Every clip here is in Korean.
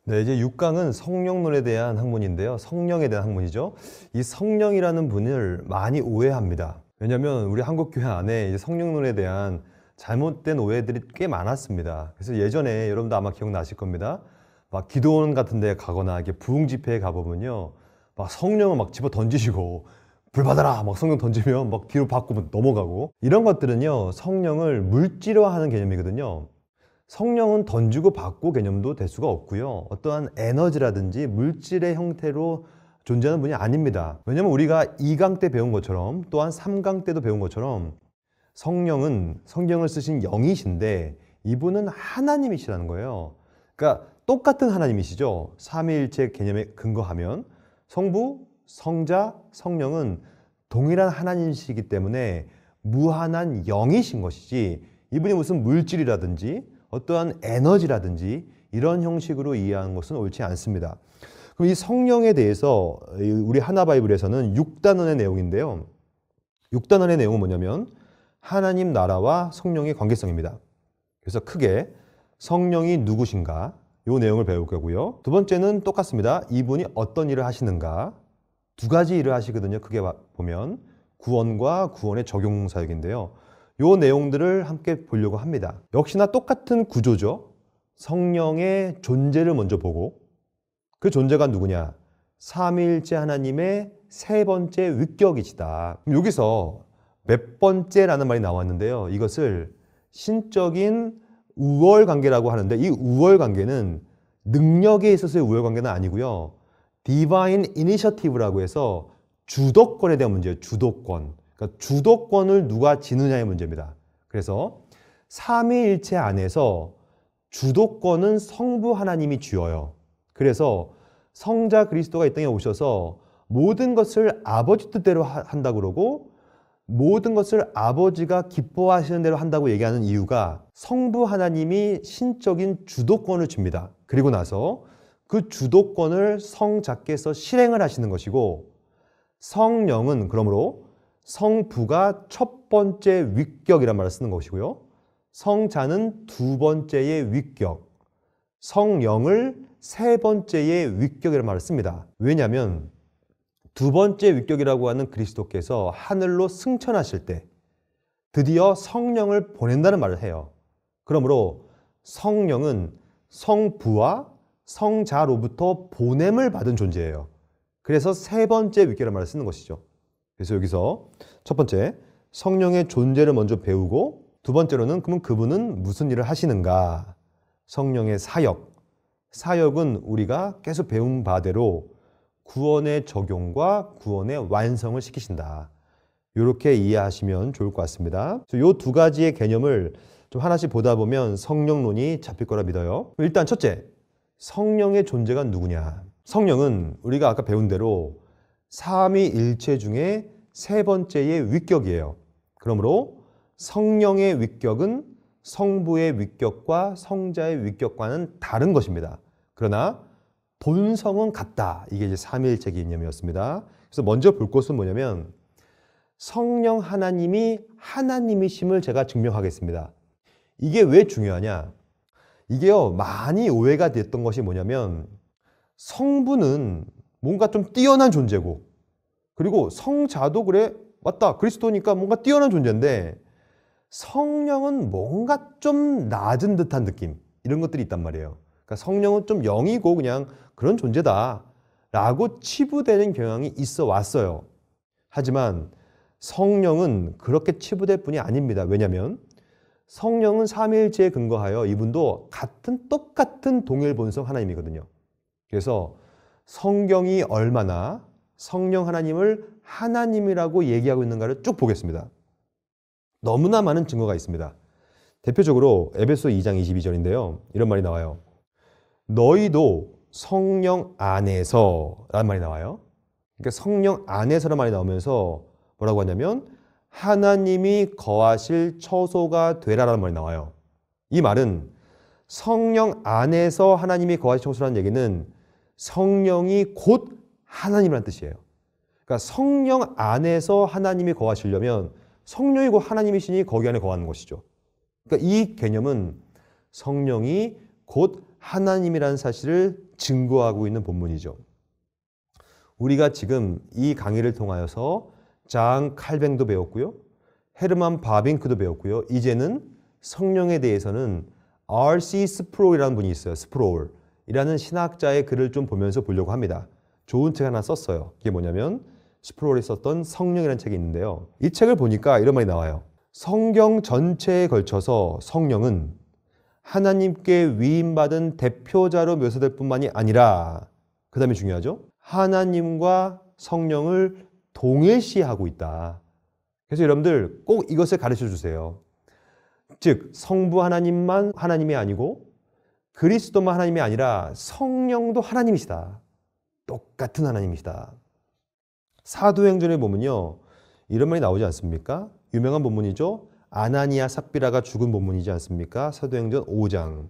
네, 이제 6강은 성령론에 대한 학문인데요. 성령에 대한 학문이죠. 이 성령이라는 분을 많이 오해합니다. 왜냐하면 우리 한국교회 안에 이제 성령론에 대한 잘못된 오해들이 꽤 많았습니다. 그래서 예전에 여러분도 아마 기억나실 겁니다. 막 기도원 같은 데 가거나 이렇게 부흥 집회에 가보면요. 막 성령을 막 집어 던지시고 불 받아라 막 성령 던지면 막 뒤로 받고 넘어가고 이런 것들은요. 성령을 물질화하는 개념이거든요. 성령은 던지고 받고 개념도 될 수가 없고요. 어떠한 에너지라든지 물질의 형태로 존재하는 분이 아닙니다. 왜냐하면 우리가 2강 때 배운 것처럼 또한 3강 때도 배운 것처럼 성령은 성경을 쓰신 영이신데 이분은 하나님이시라는 거예요. 그러니까 똑같은 하나님이시죠. 삼위일체 개념에 근거하면 성부, 성자, 성령은 동일한 하나님이시기 때문에 무한한 영이신 것이지 이분이 무슨 물질이라든지 어떠한 에너지라든지 이런 형식으로 이해하는 것은 옳지 않습니다. 그럼 이 성령에 대해서 우리 하나바이블에서는 6단원의 내용인데요. 6단원의 내용은 뭐냐면 하나님 나라와 성령의 관계성입니다. 그래서 크게 성령이 누구신가 이 내용을 배울 거고요. 두 번째는 똑같습니다. 이분이 어떤 일을 하시는가 두 가지 일을 하시거든요. 크게 보면 구원과 구원의 적용 사역인데요. 이 내용들을 함께 보려고 합니다. 역시나 똑같은 구조죠. 성령의 존재를 먼저 보고 그 존재가 누구냐? 삼위일체 하나님의 세 번째 위격이시다. 여기서 몇 번째라는 말이 나왔는데요. 이것을 신적인 우월 관계라고 하는데 이 우월 관계는 능력에 있어서의 우월 관계는 아니고요. Divine Initiative라고 해서 주도권에 대한 문제예요. 주도권. 그러니까 주도권을 누가 지느냐의 문제입니다. 그래서 삼위일체 안에서 주도권은 성부 하나님이 쥐어요. 그래서 성자 그리스도가 이 땅에 오셔서 모든 것을 아버지 뜻대로 한다고 그러고 모든 것을 아버지가 기뻐하시는 대로 한다고 얘기하는 이유가 성부 하나님이 신적인 주도권을 줍니다. 그리고 나서 그 주도권을 성자께서 실행을 하시는 것이고 성령은 그러므로 성부가 첫 번째 위격이란 말을 쓰는 것이고요. 성자는 두 번째의 위격, 성령을 세 번째의 위격이라는 말을 씁니다. 왜냐하면 두 번째 위격이라고 하는 그리스도께서 하늘로 승천하실 때 드디어 성령을 보낸다는 말을 해요. 그러므로 성령은 성부와 성자로부터 보냄을 받은 존재예요. 그래서 세 번째 위격이라는 말을 쓰는 것이죠. 그래서 여기서 첫 번째 성령의 존재를 먼저 배우고 두 번째로는 그러면 그분은 무슨 일을 하시는가? 성령의 사역. 사역은 우리가 계속 배운 바대로 구원의 적용과 구원의 완성을 시키신다. 이렇게 이해하시면 좋을 것 같습니다. 이 두 가지의 개념을 좀 하나씩 보다 보면 성령론이 잡힐 거라 믿어요. 일단 첫째, 성령의 존재가 누구냐? 성령은 우리가 아까 배운 대로 삼위일체 중에 세 번째의 위격이에요. 그러므로 성령의 위격은 성부의 위격과 성자의 위격과는 다른 것입니다. 그러나 본성은 같다. 이게 이제 삼위일체 개념이었습니다. 그래서 먼저 볼 것은 뭐냐면 성령 하나님이 하나님이심을 제가 증명하겠습니다. 이게 왜 중요하냐? 이게요, 많이 오해가 됐던 것이 뭐냐면 성부는 뭔가 좀 뛰어난 존재고 그리고 성자도 그래, 맞다, 그리스도니까 뭔가 뛰어난 존재인데 성령은 뭔가 좀 낮은 듯한 느낌 이런 것들이 있단 말이에요. 그러니까 성령은 좀 영이고 그냥 그런 존재다 라고 치부되는 경향이 있어 왔어요. 하지만 성령은 그렇게 치부될 뿐이 아닙니다. 왜냐하면 성령은 삼위일체에 근거하여 이분도 똑같은 동일 본성 하나님이거든요. 그래서 성경이 얼마나 성령 하나님을 하나님이라고 얘기하고 있는가를 쭉 보겠습니다. 너무나 많은 증거가 있습니다. 대표적으로 에베소 2장 22절인데요. 이런 말이 나와요. 너희도 성령 안에서 라는 말이 나와요. 그러니까 성령 안에서라는 말이 나오면서 뭐라고 하냐면 하나님이 거하실 처소가 되라라는 말이 나와요. 이 말은 성령 안에서 하나님이 거하실 처소라는 얘기는 성령이 곧 하나님이라는 뜻이에요. 그러니까 성령 안에서 하나님이 거하시려면 성령이 곧 하나님이시니 거기 안에 거하는 것이죠. 그러니까 이 개념은 성령이 곧 하나님이라는 사실을 증거하고 있는 본문이죠. 우리가 지금 이 강의를 통하여서 장 칼뱅도 배웠고요. 헤르만 바빙크도 배웠고요. 이제는 성령에 대해서는 R.C. 스프롤이라는 분이 있어요. 스프롤이라는 신학자의 글을 좀 보면서 보려고 합니다. 좋은 책 하나 썼어요. 그게 뭐냐면 스프롤이 썼던 성령이라는 책이 있는데요. 이 책을 보니까 이런 말이 나와요. 성경 전체에 걸쳐서 성령은 하나님께 위임받은 대표자로 묘사될 뿐만이 아니라, 그 다음에 중요하죠. 하나님과 성령을 동일시하고 있다. 그래서 여러분들 꼭 이것을 가르쳐 주세요. 즉 성부 하나님만 하나님이 아니고 그리스도만 하나님이 아니라 성령도 하나님이시다. 똑같은 하나님이시다. 사도행전에 보면요, 이런 말이 나오지 않습니까? 유명한 본문이죠. 아나니아 삽비라가 죽은 본문이지 않습니까? 사도행전 5장.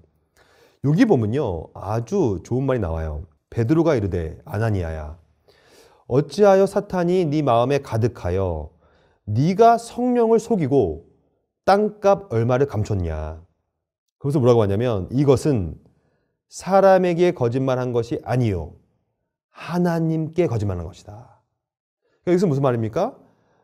여기 보면요, 아주 좋은 말이 나와요. 베드로가 이르되 아나니아야, 어찌하여 사탄이 네 마음에 가득하여 네가 성령을 속이고 땅값 얼마를 감췄냐. 거기서 뭐라고 하냐면 이것은 사람에게 거짓말한 것이 아니요 하나님께 거짓말한 것이다. 여기서 무슨 말입니까?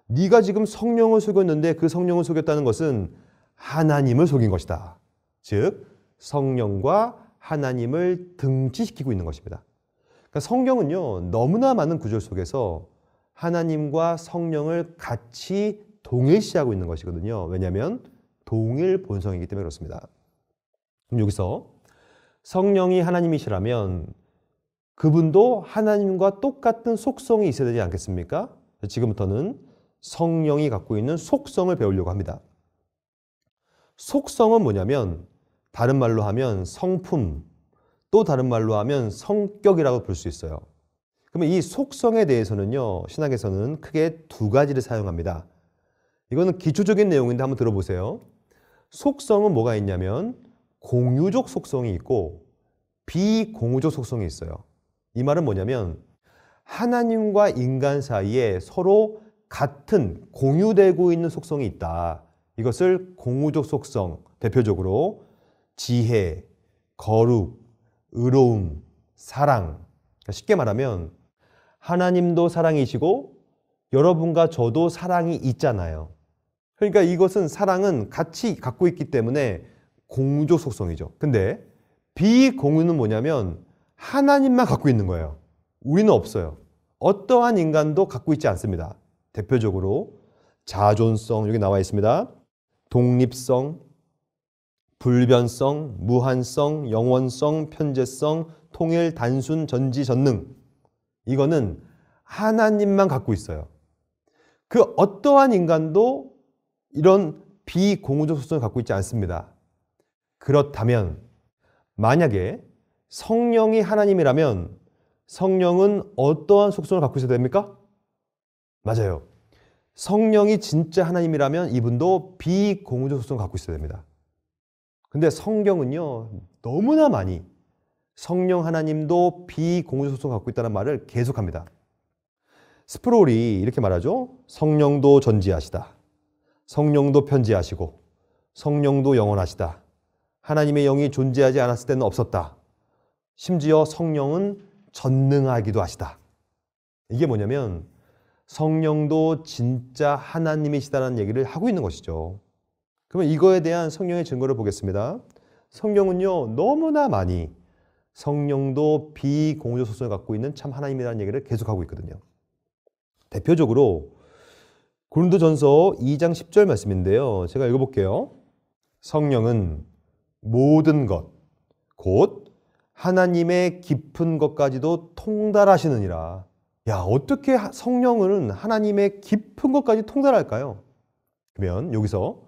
네가 지금 성령을 속였는데 그 성령을 속였다는 것은 하나님을 속인 것이다. 즉 성령과 하나님을 등치시키고 있는 것입니다. 그러니까 성경은요, 너무나 많은 구절 속에서 하나님과 성령을 같이 동일시하고 있는 것이거든요. 왜냐하면 동일 본성이기 때문에 그렇습니다. 그럼 여기서 성령이 하나님이시라면 그분도 하나님과 똑같은 속성이 있어야 되지 않겠습니까? 지금부터는 성령이 갖고 있는 속성을 배우려고 합니다. 속성은 뭐냐면 다른 말로 하면 성품, 또 다른 말로 하면 성격이라고 볼 수 있어요. 그러면 이 속성에 대해서는요, 신학에서는 크게 두 가지를 사용합니다. 이거는 기초적인 내용인데 한번 들어보세요. 속성은 뭐가 있냐면 공유적 속성이 있고 비공유적 속성이 있어요. 이 말은 뭐냐면 하나님과 인간 사이에 서로 같은 공유되고 있는 속성이 있다. 이것을 공유적 속성, 대표적으로 지혜, 거룩, 의로움, 사랑. 쉽게 말하면 하나님도 사랑이시고 여러분과 저도 사랑이 있잖아요. 그러니까 이것은 사랑은 같이 갖고 있기 때문에 공유적 속성이죠. 근데 비공유는 뭐냐면 하나님만 갖고 있는 거예요. 우리는 없어요. 어떠한 인간도 갖고 있지 않습니다. 대표적으로 자존성, 여기 나와 있습니다. 독립성, 불변성, 무한성, 영원성, 편재성, 통일, 단순, 전지, 전능. 이거는 하나님만 갖고 있어요. 그 어떠한 인간도 이런 비공유적 속성을 갖고 있지 않습니다. 그렇다면 만약에 성령이 하나님이라면 성령은 어떠한 속성을 갖고 있어야 됩니까? 맞아요. 성령이 진짜 하나님이라면 이분도 비공유적 속성을 갖고 있어야 됩니다. 근데 성경은요, 너무나 많이 성령 하나님도 비공유적 속성을 갖고 있다는 말을 계속합니다. 스프롤이 이렇게 말하죠. 성령도 전지하시다. 성령도 편지하시고 성령도 영원하시다. 하나님의 영이 존재하지 않았을 때는 없었다. 심지어 성령은 전능하기도 하시다. 이게 뭐냐면 성령도 진짜 하나님이시다는 얘기를 하고 있는 것이죠. 그러면 이거에 대한 성령의 증거를 보겠습니다. 성경은요, 너무나 많이 성령도 비공유적 속성을 갖고 있는 참 하나님이라는 얘기를 계속하고 있거든요. 대표적으로 고린도전서 2장 10절 말씀인데요. 제가 읽어볼게요. 성령은 모든 것, 곧 하나님의 깊은 것까지도 통달하시느니라. 야, 어떻게 성령은 하나님의 깊은 것까지 통달할까요? 그러면 여기서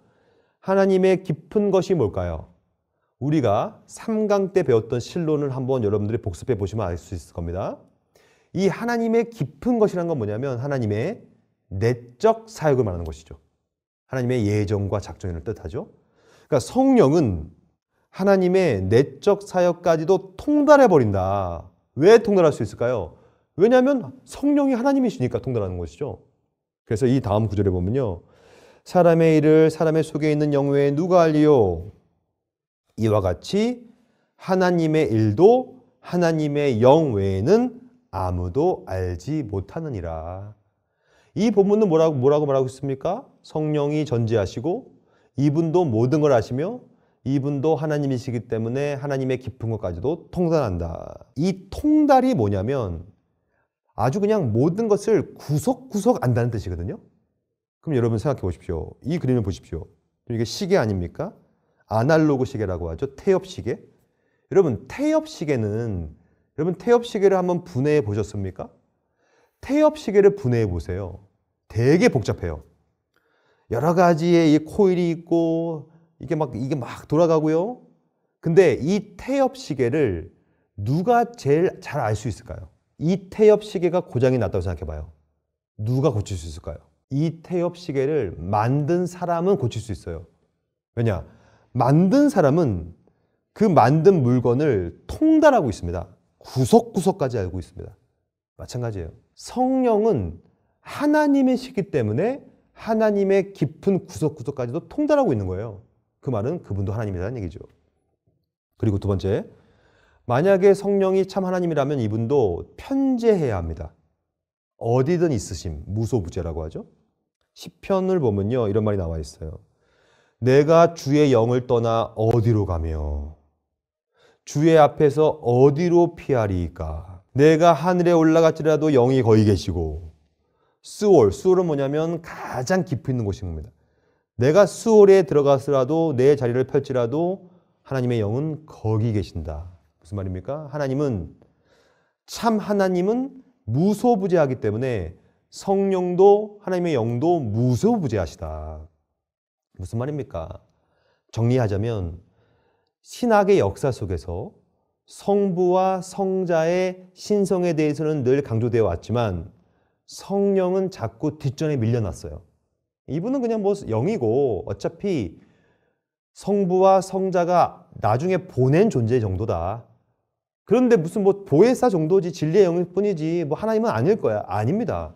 하나님의 깊은 것이 뭘까요? 우리가 3강 때 배웠던 실론을 한번 여러분들이 복습해 보시면 알 수 있을 겁니다. 이 하나님의 깊은 것이란 건 뭐냐면 하나님의 내적 사역을 말하는 것이죠. 하나님의 예정과 작정을 뜻하죠. 그러니까 성령은 하나님의 내적 사역까지도 통달해 버린다. 왜 통달할 수 있을까요? 왜냐하면 성령이 하나님이시니까 통달하는 것이죠. 그래서 이 다음 구절에 보면요, 사람의 일을 사람의 속에 있는 영 외에 누가 알리요? 이와 같이 하나님의 일도 하나님의 영 외에는 아무도 알지 못하느니라. 이 본문은 뭐라고 말하고 있습니까? 성령이 전지하시고 이분도 모든 걸 아시며 이분도 하나님이시기 때문에 하나님의 깊은 것까지도 통달한다. 이 통달이 뭐냐면 아주 그냥 모든 것을 구석구석 안다는 뜻이거든요. 그럼 여러분 생각해 보십시오. 이 그림을 보십시오. 이게 시계 아닙니까? 아날로그 시계라고 하죠. 태엽 시계. 여러분 태엽 시계를 한번 분해해 보셨습니까? 태엽 시계를 분해해 보세요. 되게 복잡해요. 여러 가지의 이 코일이 있고 이게 막 돌아가고요. 근데 이 태엽 시계를 누가 제일 잘 알 수 있을까요? 이 태엽 시계가 고장이 났다고 생각해 봐요. 누가 고칠 수 있을까요? 이 태엽 시계를 만든 사람은 고칠 수 있어요. 왜냐? 만든 사람은 그 만든 물건을 통달하고 있습니다. 구석구석까지 알고 있습니다. 마찬가지예요. 성령은 하나님이시기 때문에 하나님의 깊은 구석구석까지도 통달하고 있는 거예요. 그 말은 그분도 하나님이라는 얘기죠. 그리고 두 번째, 만약에 성령이 참 하나님이라면 이분도 편재해야 합니다. 어디든 있으심, 무소부재라고 하죠. 시편을 보면요, 이런 말이 나와 있어요. 내가 주의 영을 떠나 어디로 가며 주의 앞에서 어디로 피하리이까. 내가 하늘에 올라갈지라도 영이 거기 계시고. 수월은 뭐냐면 가장 깊이 있는 곳인 겁니다. 내가 수월에 들어갔으라도 내 자리를 펼지라도 하나님의 영은 거기 계신다. 무슨 말입니까? 참 하나님은 무소부재하기 때문에 성령도 하나님의 영도 무소부재하시다. 무슨 말입니까? 정리하자면 신학의 역사 속에서 성부와 성자의 신성에 대해서는 늘 강조되어 왔지만 성령은 자꾸 뒷전에 밀려났어요. 이분은 그냥 영이고 어차피 성부와 성자가 나중에 보낸 존재 정도다. 그런데 무슨 보혜사 정도지, 진리의 영일 뿐이지 하나님은 아닐 거야. 아닙니다.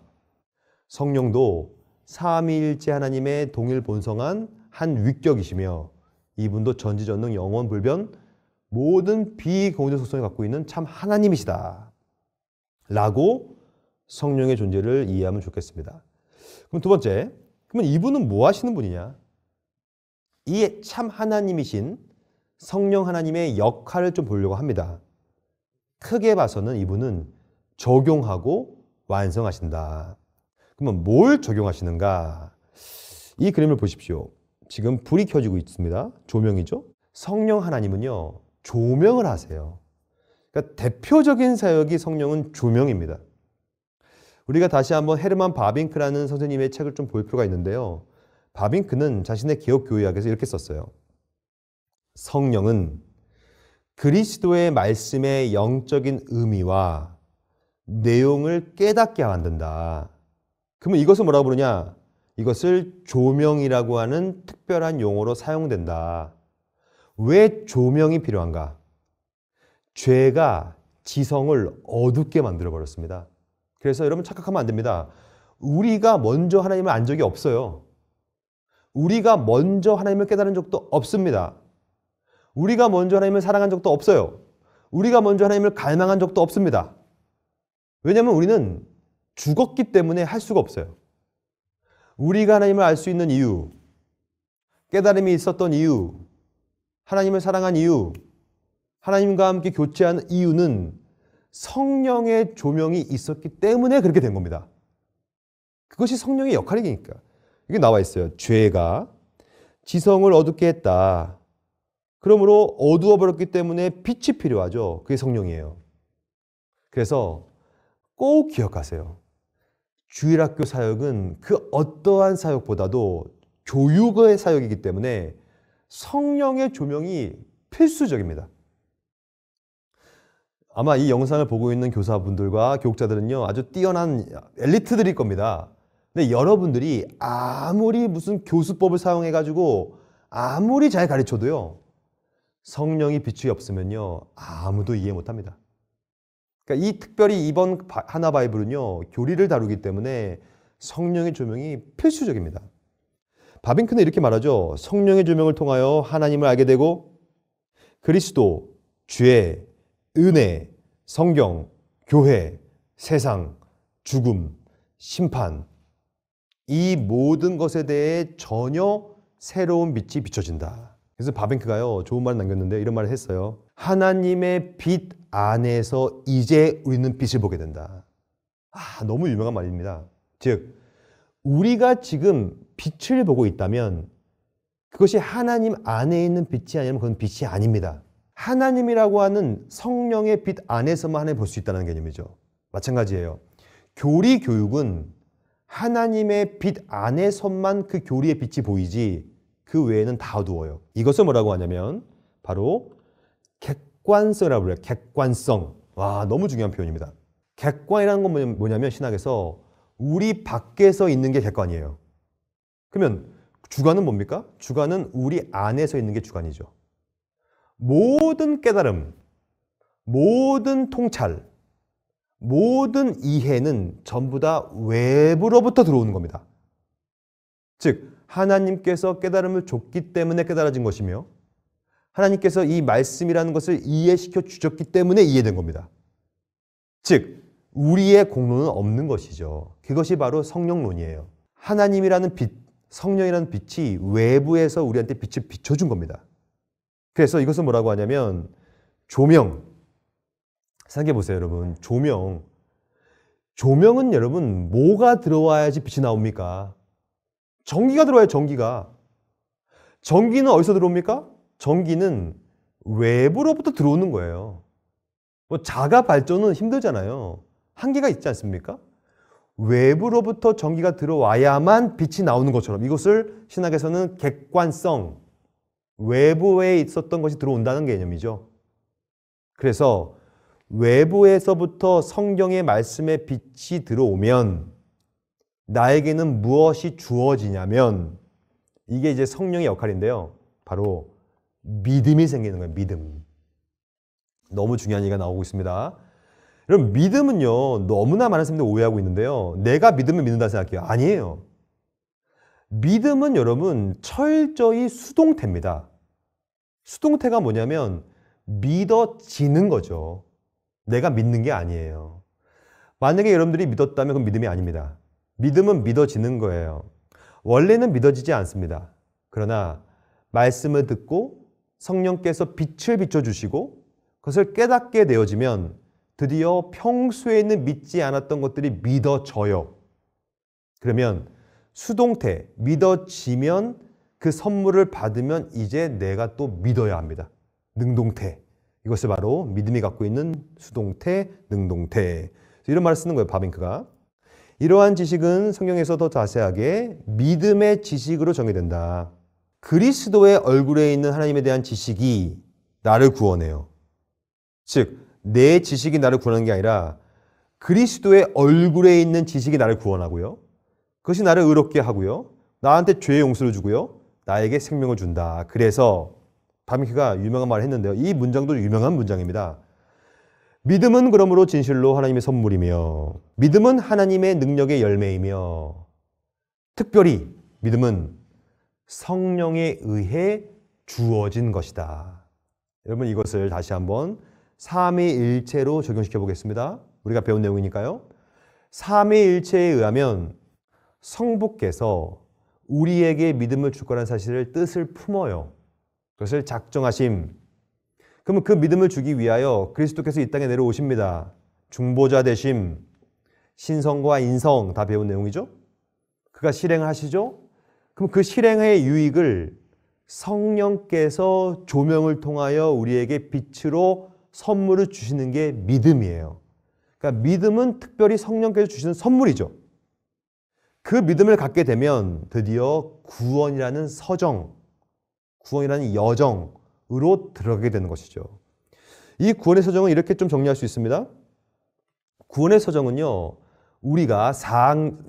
성령도 삼위일체 하나님의 동일 본성한 한 위격이시며 이분도 전지전능 영원불변 모든 비공존 속성을 갖고 있는 참 하나님이시다 라고 성령의 존재를 이해하면 좋겠습니다. 그럼 두 번째, 그러면 이분은 뭐 하시는 분이냐? 이 참 하나님이신 성령 하나님의 역할을 좀 보려고 합니다. 크게 봐서는 이분은 적용하고 완성하신다. 그러면 뭘 적용하시는가? 이 그림을 보십시오. 지금 불이 켜지고 있습니다. 조명이죠. 성령 하나님은요, 조명을 하세요. 그러니까 대표적인 사역이 성령은 조명입니다. 우리가 다시 한번 헤르만 바빙크라는 선생님의 책을 좀 볼 필요가 있는데요. 바빙크는 자신의 개혁교회학에서 이렇게 썼어요. 성령은 그리스도의 말씀의 영적인 의미와 내용을 깨닫게 만든다. 그러면 이것을 뭐라고 부르냐? 이것을 조명이라고 하는 특별한 용어로 사용된다. 왜 조명이 필요한가? 죄가 지성을 어둡게 만들어버렸습니다. 그래서 여러분 착각하면 안 됩니다. 우리가 먼저 하나님을 안 적이 없어요. 우리가 먼저 하나님을 깨달은 적도 없습니다. 우리가 먼저 하나님을 사랑한 적도 없어요. 우리가 먼저 하나님을 갈망한 적도 없습니다. 왜냐하면 우리는 죽었기 때문에 할 수가 없어요. 우리가 하나님을 알 수 있는 이유, 깨달음이 있었던 이유, 하나님을 사랑한 이유, 하나님과 함께 교제한 이유는 성령의 조명이 있었기 때문에 그렇게 된 겁니다. 그것이 성령의 역할이니까. 이게 나와 있어요. 죄가 지성을 어둡게 했다. 그러므로 어두워 버렸기 때문에 빛이 필요하죠. 그게 성령이에요. 그래서 꼭 기억하세요. 주일학교 사역은 그 어떠한 사역보다도 교육의 사역이기 때문에 성령의 조명이 필수적입니다. 아마 이 영상을 보고 있는 교사분들과 교육자들은요, 아주 뛰어난 엘리트들일 겁니다. 근데 여러분들이 아무리 무슨 교수법을 사용해가지고 아무리 잘 가르쳐도요, 성령이 빛이 없으면요, 아무도 이해 못합니다. 그러니까 이 특별히 이번 하나 바이블은요, 교리를 다루기 때문에 성령의 조명이 필수적입니다. 바빙크는 이렇게 말하죠. 성령의 조명을 통하여 하나님을 알게 되고 그리스도, 죄, 은혜, 성경, 교회, 세상, 죽음, 심판, 이 모든 것에 대해 전혀 새로운 빛이 비춰진다. 그래서 바벤크가요, 좋은 말을 남겼는데 이런 말을 했어요. 하나님의 빛 안에서 이제 우리는 빛을 보게 된다. 너무 유명한 말입니다. 즉, 우리가 지금 빛을 보고 있다면 그것이 하나님 안에 있는 빛이 아니면 그건 빛이 아닙니다. 하나님이라고 하는 성령의 빛 안에서만 하나님 볼 수 있다는 개념이죠. 마찬가지예요. 교리 교육은 하나님의 빛 안에서만 그 교리의 빛이 보이지 그 외에는 다 어두워요. 이것을 뭐라고 하냐면 바로 객관성이라고 불러요. 객관성. 너무 중요한 표현입니다. 객관이라는 건 뭐냐면 신학에서 우리 밖에서 있는 게 객관이에요. 그러면 주관은 뭡니까? 주관은 우리 안에서 있는 게 주관이죠. 모든 깨달음, 모든 통찰, 모든 이해는 전부 다 외부로부터 들어오는 겁니다. 즉, 하나님께서 깨달음을 줬기 때문에 깨달아진 것이며 하나님께서 이 말씀이라는 것을 이해시켜 주셨기 때문에 이해된 겁니다. 즉, 우리의 공로는 없는 것이죠. 그것이 바로 성령론이에요. 하나님이라는 빛, 성령이라는 빛이 외부에서 우리한테 빛을 비춰준 겁니다. 그래서 이것은 뭐라고 하냐면 조명. 생각해 보세요, 여러분. 조명은 여러분 뭐가 들어와야지 빛이 나옵니까? 전기가 들어와요, 전기가. 전기는 어디서 들어옵니까? 전기는 외부로부터 들어오는 거예요. 자가 발전은 힘들잖아요. 한계가 있지 않습니까? 외부로부터 전기가 들어와야만 빛이 나오는 것처럼 이것을 신학에서는 객관성, 외부에 있었던 것이 들어온다는 개념이죠. 그래서 외부에서부터 성경의 말씀에 빛이 들어오면 나에게는 무엇이 주어지냐면 이게 이제 성령의 역할인데요. 바로 믿음이 생기는 거예요. 믿음. 너무 중요한 얘기가 나오고 있습니다. 여러분, 믿음은요, 너무나 많은 사람들이 오해하고 있는데요. 내가 믿음을 믿는다 생각해요. 아니에요. 믿음은 여러분 철저히 수동태입니다. 수동태가 뭐냐면 믿어지는 거죠. 내가 믿는 게 아니에요. 만약에 여러분들이 믿었다면 그건 믿음이 아닙니다. 믿음은 믿어지는 거예요. 원래는 믿어지지 않습니다. 그러나 말씀을 듣고 성령께서 빛을 비춰주시고 그것을 깨닫게 되어지면 드디어 평소에는 믿지 않았던 것들이 믿어져요. 그러면 수동태, 믿어지면 그 선물을 받으면 이제 내가 또 믿어야 합니다. 능동태. 이것을 바로 믿음이 갖고 있는 수동태, 능동태. 이런 말을 쓰는 거예요, 바벤크가. 이러한 지식은 성경에서 더 자세하게 믿음의 지식으로 정의된다. 그리스도의 얼굴에 있는 하나님에 대한 지식이 나를 구원해요. 즉, 내 지식이 나를 구원하는 게 아니라 그리스도의 얼굴에 있는 지식이 나를 구원하고요. 그것이 나를 의롭게 하고요. 나한테 죄의 용서를 주고요. 나에게 생명을 준다. 그래서 바벤크가 유명한 말을 했는데요. 이 문장도 유명한 문장입니다. 믿음은 그러므로 진실로 하나님의 선물이며 믿음은 하나님의 능력의 열매이며 특별히 믿음은 성령에 의해 주어진 것이다. 여러분, 이것을 다시 한번 삼위일체로 적용시켜 보겠습니다. 우리가 배운 내용이니까요. 삼위일체에 의하면 성부께서 우리에게 믿음을 줄 거라는 사실을 뜻을 품어요. 그것을 작정하심. 그러면 그 믿음을 주기 위하여 그리스도께서 이 땅에 내려오십니다. 중보자 되심, 신성과 인성 다 배운 내용이죠. 그가 실행을 하시죠. 그럼 그 실행의 유익을 성령께서 조명을 통하여 우리에게 빛으로 선물을 주시는 게 믿음이에요. 그러니까 믿음은 특별히 성령께서 주시는 선물이죠. 그 믿음을 갖게 되면 드디어 구원이라는 서정, 구원이라는 여정으로 들어가게 되는 것이죠. 이 구원의 서정은 이렇게 좀 정리할 수 있습니다. 구원의 서정은요, 우리가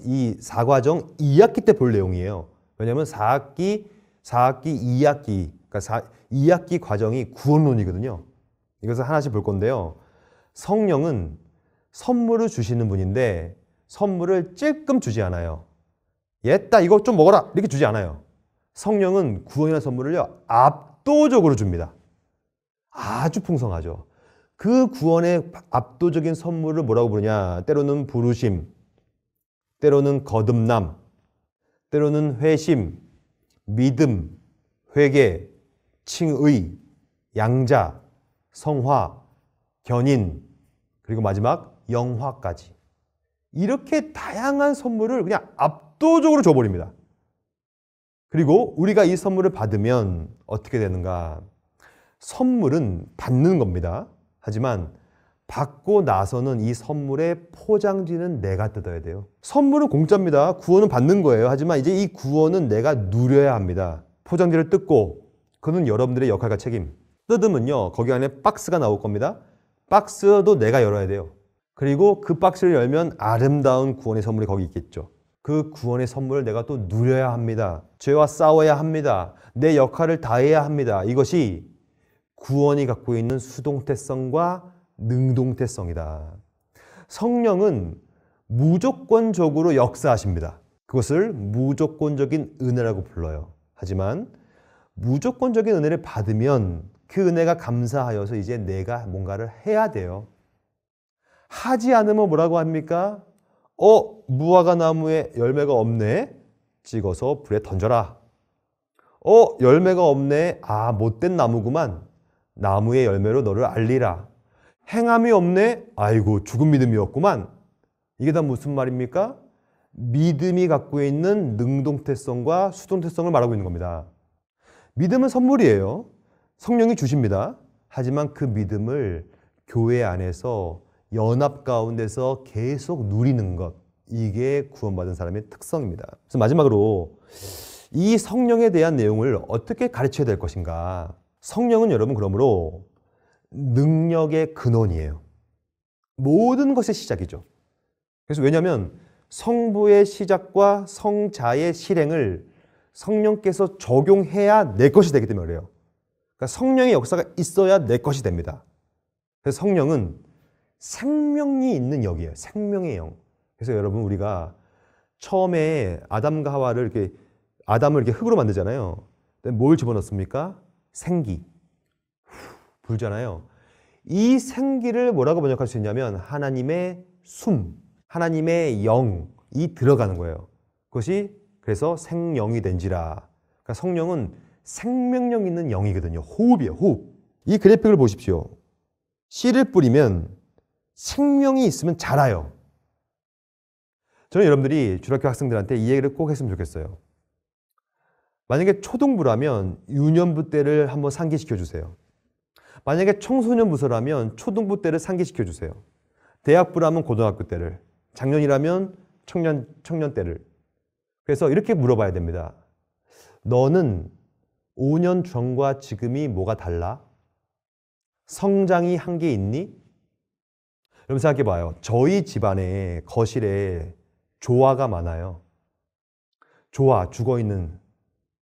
이 4과정 2학기 때 볼 내용이에요. 왜냐하면 4학기, 2학기, 그러니까 2학기 과정이 구원론이거든요. 이것을 하나씩 볼 건데요. 성령은 선물을 주시는 분인데 선물을 찔끔 주지 않아요. 얘따 이거 좀 먹어라 이렇게 주지 않아요. 성령은 구원이라는 선물을요 압도적으로 줍니다. 아주 풍성하죠. 그 구원의 압도적인 선물을 뭐라고 부르냐? 때로는 부르심, 때로는 거듭남, 때로는 회심, 믿음, 회개, 칭의, 양자, 성화, 견인, 그리고 마지막 영화까지. 이렇게 다양한 선물을 그냥 압도적으로 줘버립니다. 그리고 우리가 이 선물을 받으면 어떻게 되는가? 선물은 받는 겁니다. 하지만 받고 나서는 이 선물의 포장지는 내가 뜯어야 돼요. 선물은 공짜입니다. 구원은 받는 거예요. 하지만 이제 이 구원은 내가 누려야 합니다. 포장지를 뜯고, 그는 여러분들의 역할과 책임. 뜯으면요, 거기 안에 박스가 나올 겁니다. 박스도 내가 열어야 돼요. 그리고 그 박스를 열면 아름다운 구원의 선물이 거기 있겠죠. 그 구원의 선물을 내가 또 누려야 합니다. 죄와 싸워야 합니다. 내 역할을 다해야 합니다. 이것이 구원이 갖고 있는 수동태성과 능동태성이다. 성령은 무조건적으로 역사하십니다. 그것을 무조건적인 은혜라고 불러요. 하지만 무조건적인 은혜를 받으면 그 은혜가 감사하여서 이제 내가 뭔가를 해야 돼요. 하지 않으면 뭐라고 합니까? 무화과 나무에 열매가 없네. 찍어서 불에 던져라. 열매가 없네. 못된 나무구만. 나무의 열매로 너를 알리라. 행함이 없네. 아이고, 죽은 믿음이었구만. 이게 다 무슨 말입니까? 믿음이 갖고 있는 능동태성과 수동태성을 말하고 있는 겁니다. 믿음은 선물이에요. 성령이 주십니다. 하지만 그 믿음을 교회 안에서 연합 가운데서 계속 누리는 것, 이게 구원받은 사람의 특성입니다. 그래서 마지막으로 이 성령에 대한 내용을 어떻게 가르쳐야 될 것인가? 성령은 여러분 그러므로 능력의 근원이에요. 모든 것의 시작이죠. 그래서 왜냐하면 성부의 시작과 성자의 실행을 성령께서 적용해야 내 것이 되기 때문에 그래요. 그러니까 성령의 역사가 있어야 내 것이 됩니다. 그래서 성령은 생명이 있는 영이에요. 생명의 영. 그래서 여러분 우리가 처음에 아담과 하와를 아담을 이렇게 흙으로 만들잖아요. 뭘 집어넣습니까? 생기. 불잖아요. 이 생기를 뭐라고 번역할 수 있냐면 하나님의 숨, 하나님의 영이 들어가는 거예요. 그것이 그래서 생영이 된지라. 그러니까 성령은 생명력 있는 영이거든요. 호흡이에요. 호흡. 이 그래픽을 보십시오. 씨를 뿌리면 생명이 있으면 자라요. 저는 여러분들이 중학교 학생들한테 이 얘기를 꼭 했으면 좋겠어요. 만약에 초등부라면 유년부 때를 한번 상기시켜 주세요. 만약에 청소년부서라면 초등부 때를 상기시켜 주세요. 대학부라면 고등학교 때를, 작년이라면 청년 때를. 그래서 이렇게 물어봐야 됩니다. 너는 5년 전과 지금이 뭐가 달라? 성장이 한 게 있니? 여러분 생각해 봐요. 저희 집안에 거실에 조화가 많아요. 조화, 죽어있는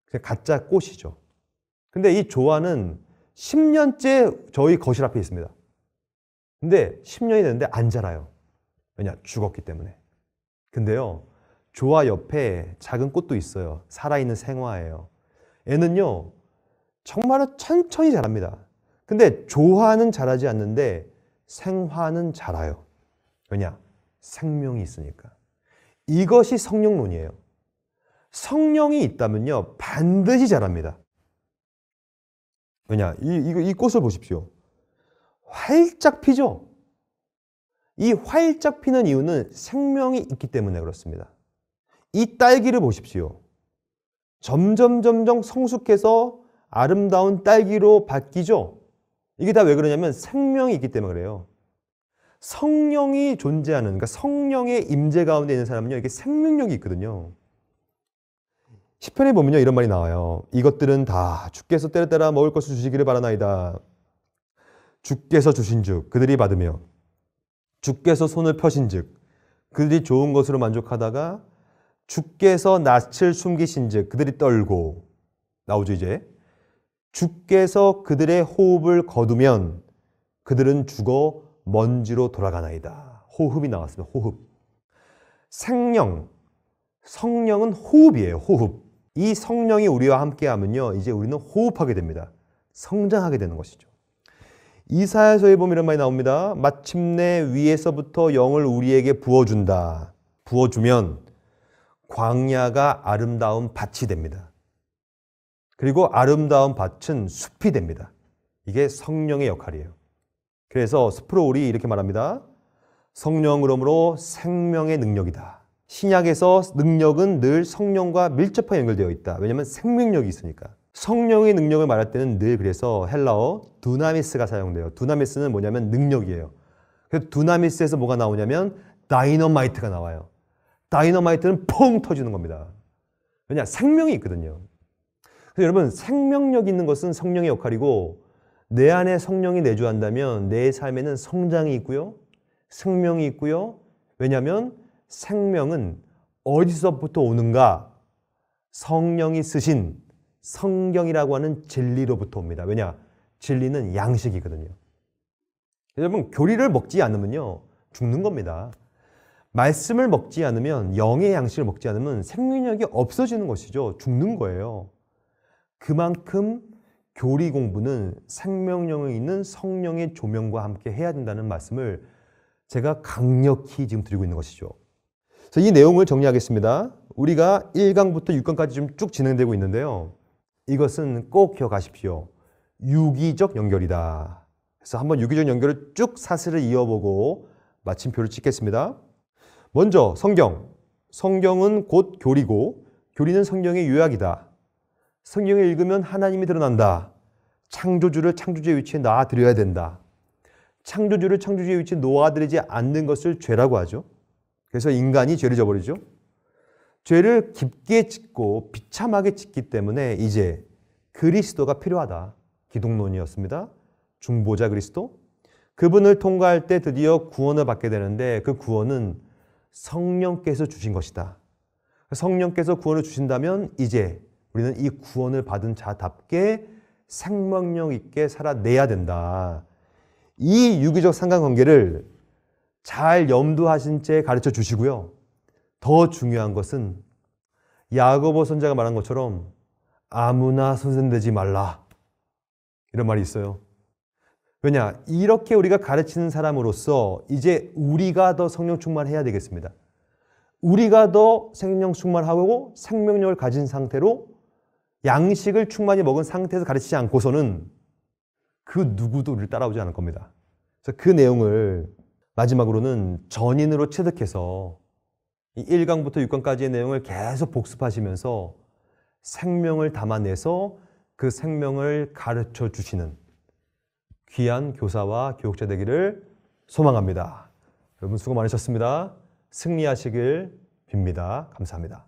그냥 가짜 꽃이죠. 근데 이 조화는 10년째 저희 거실 앞에 있습니다. 근데 10년이 됐는데 안 자라요. 왜냐? 죽었기 때문에. 근데요, 조화 옆에 작은 꽃도 있어요. 살아있는 생화예요. 애는요, 정말로 천천히 자랍니다. 근데 조화는 자라지 않는데 생화는 자라요. 왜냐? 생명이 있으니까. 이것이 성령론이에요. 성령이 있다면요, 반드시 자랍니다. 왜냐? 이 꽃을 보십시오. 활짝 피죠? 이 활짝 피는 이유는 생명이 있기 때문에 그렇습니다. 이 딸기를 보십시오. 점점 성숙해서 아름다운 딸기로 바뀌죠? 이게 다 왜 그러냐면 생명이 있기 때문에 그래요. 성령이 존재하는, 그러니까 성령의 임재 가운데 있는 사람은요, 이게 생명력이 있거든요. 시편에 보면요, 이런 말이 나와요. 이것들은 다 주께서 때려따라 먹을 것을 주시기를 바라나이다. 주께서 주신즉 그들이 받으며 주께서 손을 펴신즉 그들이 좋은 것으로 만족하다가 주께서 낯을 숨기신즉 그들이 떨고. 나오죠 이제. 주께서 그들의 호흡을 거두면 그들은 죽어 먼지로 돌아가나이다. 호흡이 나왔습니다. 호흡. 생명, 성령은 호흡이에요. 호흡. 이 성령이 우리와 함께하면요, 이제 우리는 호흡하게 됩니다. 성장하게 되는 것이죠. 이사야서에 보면 이런 말이 나옵니다. 마침내 위에서부터 영을 우리에게 부어준다. 부어주면 광야가 아름다운 밭이 됩니다. 그리고 아름다운 밭은 숲이 됩니다. 이게 성령의 역할이에요. 그래서 스프로울이 이렇게 말합니다. 성령 그러므로 생명의 능력이다. 신약에서 능력은 늘 성령과 밀접하게 연결되어 있다. 왜냐하면 생명력이 있으니까. 성령의 능력을 말할 때는 늘 그래서 헬라어 두나미스가 사용돼요. 두나미스는 뭐냐면 능력이에요. 그래서 두나미스에서 뭐가 나오냐면 다이너마이트가 나와요. 다이너마이트는 퐁 터지는 겁니다. 왜냐? 생명이 있거든요. 그래서 여러분, 생명력 있는 것은 성령의 역할이고 내 안에 성령이 내주한다면 내 삶에는 성장이 있고요. 생명이 있고요. 왜냐하면 생명은 어디서부터 오는가? 성령이 쓰신 성경이라고 하는 진리로부터 옵니다. 왜냐? 진리는 양식이거든요. 여러분, 교리를 먹지 않으면요, 죽는 겁니다. 말씀을 먹지 않으면, 영의 양식을 먹지 않으면 생명력이 없어지는 것이죠. 죽는 거예요. 그만큼 교리 공부는 생명력이 있는 성령의 조명과 함께 해야 된다는 말씀을 제가 강력히 지금 드리고 있는 것이죠. 그래서 이 내용을 정리하겠습니다. 우리가 1강부터 6강까지 좀 쭉 진행되고 있는데요. 이것은 꼭 기억하십시오. 유기적 연결이다. 그래서 한번 유기적 연결을 쭉 사슬을 이어보고 마침표를 찍겠습니다. 먼저 성경. 성경은 곧 교리고 교리는 성경의 요약이다. 성경을 읽으면 하나님이 드러난다. 창조주를 창조주의 위치에 놔드려야 된다. 창조주를 창조주의 위치에 놓아드리지 않는 것을 죄라고 하죠. 그래서 인간이 죄를 저버리죠. 죄를 깊게 짓고 비참하게 짓기 때문에 이제 그리스도가 필요하다. 기독론이었습니다. 중보자 그리스도. 그분을 통과할 때 드디어 구원을 받게 되는데 그 구원은 성령께서 주신 것이다. 성령께서 구원을 주신다면 이제 우리는 이 구원을 받은 자답게 생명력 있게 살아내야 된다. 이 유기적 상관관계를 잘 염두하신 채 가르쳐 주시고요. 더 중요한 것은 야고보 선지자가 말한 것처럼 아무나 선생되지 말라. 이런 말이 있어요. 왜냐? 이렇게 우리가 가르치는 사람으로서 이제 우리가 더 성령 충만해야 되겠습니다. 우리가 더 성령 충만하고 생명력을 가진 상태로 양식을 충만히 먹은 상태에서 가르치지 않고서는 그 누구도 우리를 따라오지 않을 겁니다. 그래서 그 내용을 마지막으로는 전인으로 체득해서 이 1강부터 6강까지의 내용을 계속 복습하시면서 생명을 담아내서 그 생명을 가르쳐 주시는 귀한 교사와 교육자 되기를 소망합니다. 여러분 수고 많으셨습니다. 승리하시길 빕니다. 감사합니다.